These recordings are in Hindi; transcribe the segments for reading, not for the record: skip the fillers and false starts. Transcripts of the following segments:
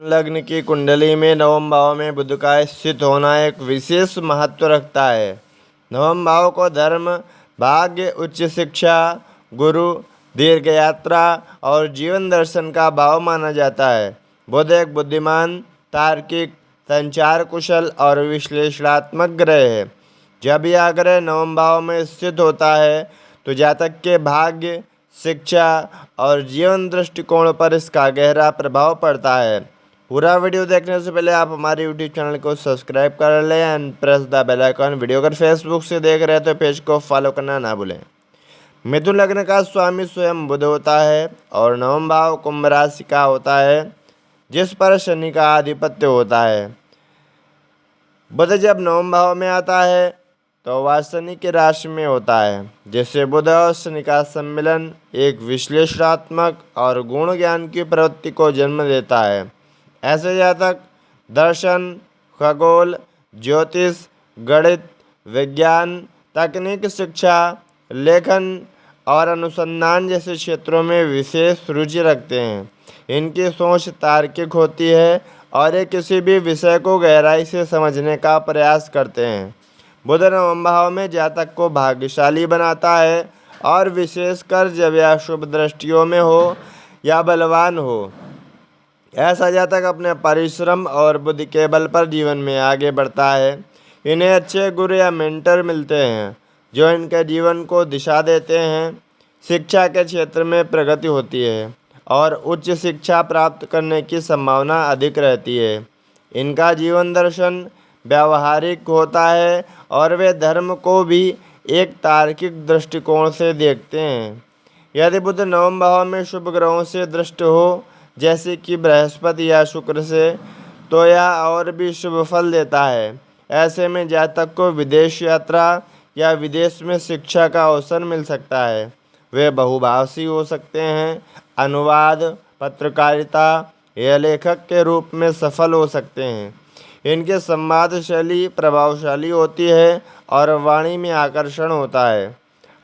लग्न की कुंडली में नवम भाव में बुध का स्थित होना एक विशेष महत्व रखता है। नवम भाव को धर्म, भाग्य, उच्च शिक्षा, गुरु, दीर्घ यात्रा और जीवन दर्शन का भाव माना जाता है। बुध एक बुद्धिमान, तार्किक, संचार कुशल और विश्लेषणात्मक ग्रह है। जब यह ग्रह नवम भाव में स्थित होता है तो जातक के भाग्य, शिक्षा और जीवन दृष्टिकोण पर इसका गहरा प्रभाव पड़ता है। पूरा वीडियो देखने से पहले आप हमारे यूट्यूब चैनल को सब्सक्राइब कर लें and press the bell icon. Video अगर फेसबुक से देख रहे हैं तो पेज को फॉलो करना ना भूलें। मिथुन लग्न का स्वामी स्वयं बुध होता है और नवम भाव कुंभ राशि का होता है जिस पर शनि का आधिपत्य होता है। बुध जब नवम भाव में आता है तो वह शनि की राशि में होता है, जिससे बुध और शनि का सम्मिलन एक विश्लेषणात्मक और गुण ज्ञान की प्रवृत्ति को जन्म देता है। ऐसे जातक दर्शन, खगोल, ज्योतिष, गणित, विज्ञान, तकनीक, शिक्षा, लेखन और अनुसंधान जैसे क्षेत्रों में विशेष रुचि रखते हैं। इनकी सोच तार्किक होती है और ये किसी भी विषय को गहराई से समझने का प्रयास करते हैं। बुध नवम भाव में जातक को भाग्यशाली बनाता है और विशेषकर जब यह शुभ दृष्टियों में हो या बलवान हो। ऐसा जातक अपने परिश्रम और बुद्धि के बल पर जीवन में आगे बढ़ता है। इन्हें अच्छे गुरु या मेंटर मिलते हैं जो इनके जीवन को दिशा देते हैं। शिक्षा के क्षेत्र में प्रगति होती है और उच्च शिक्षा प्राप्त करने की संभावना अधिक रहती है। इनका जीवन दर्शन व्यावहारिक होता है और वे धर्म को भी एक तार्किक दृष्टिकोण से देखते हैं। यदि बुध नवम भाव में शुभ ग्रहों से दृष्ट हो, जैसे कि बृहस्पति या शुक्र से, तो यह और भी शुभ फल देता है। ऐसे में जातक को विदेश यात्रा या विदेश में शिक्षा का अवसर मिल सकता है। वे बहुभाषी हो सकते हैं, अनुवाद, पत्रकारिता या लेखक के रूप में सफल हो सकते हैं। इनके संवाद शैली प्रभावशाली होती है और वाणी में आकर्षण होता है।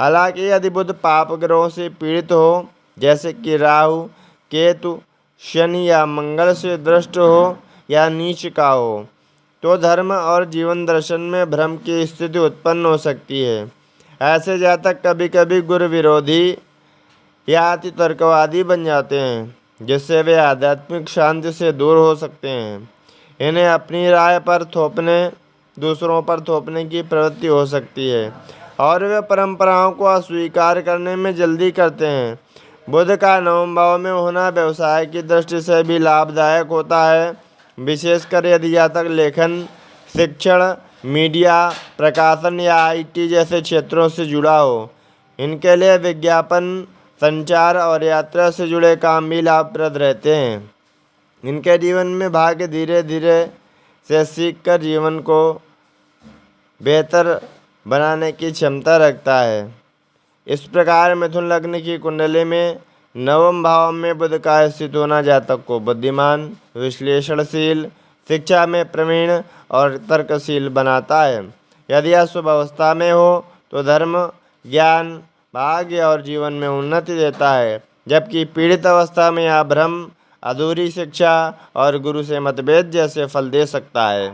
हालांकि यदि बुध पाप ग्रहों से पीड़ित हो, जैसे कि राहु, केतु, शनि या मंगल से दृष्ट हो या नीच का हो, तो धर्म और जीवन दर्शन में भ्रम की स्थिति उत्पन्न हो सकती है। ऐसे जातक कभी कभी गुरु विरोधी या अति तर्कवादी बन जाते हैं, जिससे वे आध्यात्मिक शांति से दूर हो सकते हैं। इन्हें अपनी राय पर दूसरों पर थोपने की प्रवृत्ति हो सकती है और वे परंपराओं को अस्वीकार करने में जल्दी करते हैं। बुध का नवम भाव में होना व्यवसाय की दृष्टि से भी लाभदायक होता है, विशेषकर यदि जातक लेखन, शिक्षण, मीडिया, प्रकाशन या IT जैसे क्षेत्रों से जुड़ा हो। इनके लिए विज्ञापन, संचार और यात्रा से जुड़े काम भी लाभप्रद रहते हैं। इनके जीवन में भाग्य धीरे धीरे से सीखकर जीवन को बेहतर बनाने की क्षमता रखता है। इस प्रकार मिथुन लग्न की कुंडली में नवम भाव में बुध का स्थित होना जातक को बुद्धिमान, विश्लेषणशील, शिक्षा में प्रवीण और तर्कशील बनाता है। यदि यह शुभ अवस्था में हो तो धर्म, ज्ञान, भाग्य और जीवन में उन्नति देता है, जबकि पीड़ित अवस्था में यह भ्रम, अधूरी शिक्षा और गुरु से मतभेद जैसे फल दे सकता है।